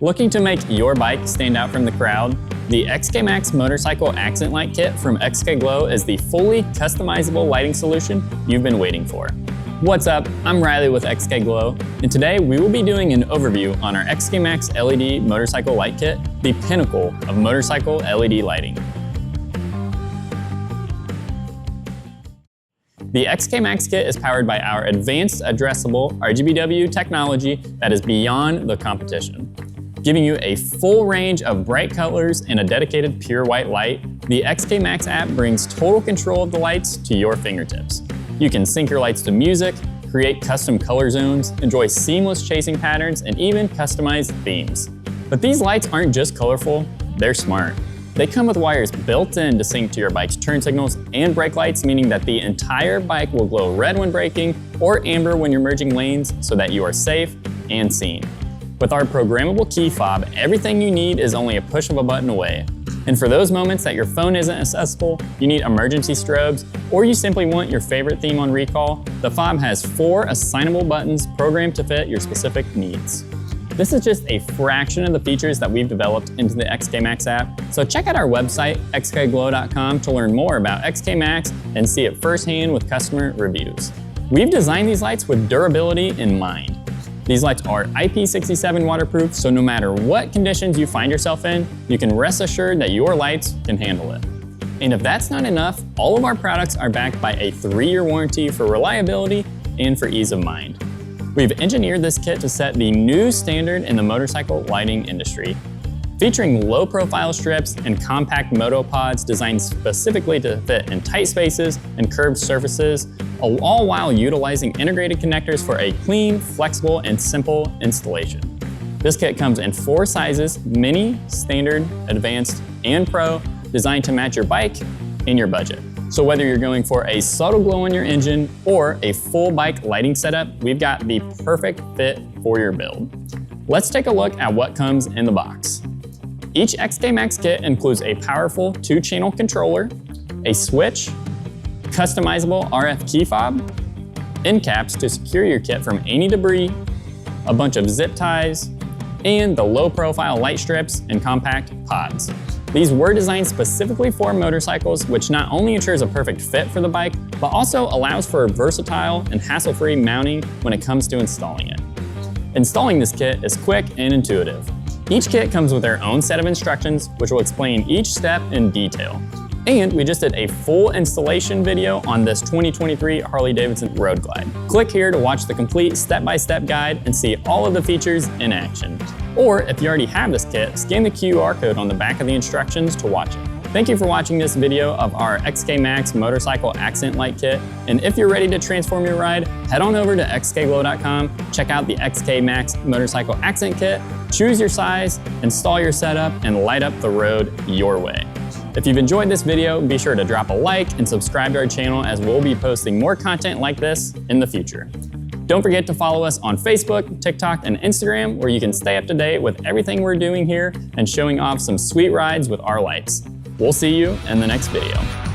Looking to make your bike stand out from the crowd? The XKmax Motorcycle Accent Light Kit from XKGLOW is the fully customizable lighting solution you've been waiting for. What's up? I'm Riley with XKGLOW, and today we will be doing an overview on our XKmax LED Motorcycle Light Kit, the pinnacle of motorcycle LED lighting. The XKmax kit is powered by our advanced addressable RGBW technology that is beyond the competition. Giving you a full range of bright colors and a dedicated pure white light, the XKmax app brings total control of the lights to your fingertips. You can sync your lights to music, create custom color zones, enjoy seamless chasing patterns, and even customize themes. But these lights aren't just colorful, they're smart. They come with wires built in to sync to your bike's turn signals and brake lights, meaning that the entire bike will glow red when braking or amber when you're merging lanes so that you are safe and seen. With our programmable key fob, everything you need is only a push of a button away. And for those moments that your phone isn't accessible, you need emergency strobes, or you simply want your favorite theme on recall, the fob has 4 assignable buttons programmed to fit your specific needs. This is just a fraction of the features that we've developed into the XKmax app, so check out our website, XKGLOW.com, to learn more about XKmax and see it firsthand with customer reviews. We've designed these lights with durability in mind. These lights are IP67 waterproof, so no matter what conditions you find yourself in, you can rest assured that your lights can handle it. And if that's not enough, all of our products are backed by a 3-year warranty for reliability and for ease of mind. We've engineered this kit to set the new standard in the motorcycle lighting industry, featuring low-profile strips and compact motopods designed specifically to fit in tight spaces and curved surfaces, all while utilizing integrated connectors for a clean, flexible, and simple installation. This kit comes in 4 sizes: mini, standard, advanced, and pro, designed to match your bike and your budget. So whether you're going for a subtle glow on your engine or a full bike lighting setup, we've got the perfect fit for your build. Let's take a look at what comes in the box. Each XKmax kit includes a powerful 2-channel controller, a switch, customizable RF key fob, end caps to secure your kit from any debris, a bunch of zip ties, and the low-profile light strips and compact pods. These were designed specifically for motorcycles, which not only ensures a perfect fit for the bike, but also allows for versatile and hassle-free mounting when it comes to installing it. Installing this kit is quick and intuitive. Each kit comes with their own set of instructions, which will explain each step in detail. And we just did a full installation video on this 2023 Harley-Davidson Road Glide. Click here to watch the complete step-by-step guide and see all of the features in action. Or if you already have this kit, scan the QR code on the back of the instructions to watch it. Thank you for watching this video of our XKmax Motorcycle Accent Light Kit. And if you're ready to transform your ride, head on over to XKGLOW.com, check out the XKmax Motorcycle Accent Kit, choose your size, install your setup, and light up the road your way. If you've enjoyed this video, be sure to drop a like and subscribe to our channel, as we'll be posting more content like this in the future. Don't forget to follow us on Facebook, TikTok, and Instagram, where you can stay up to date with everything we're doing here and showing off some sweet rides with our lights. We'll see you in the next video.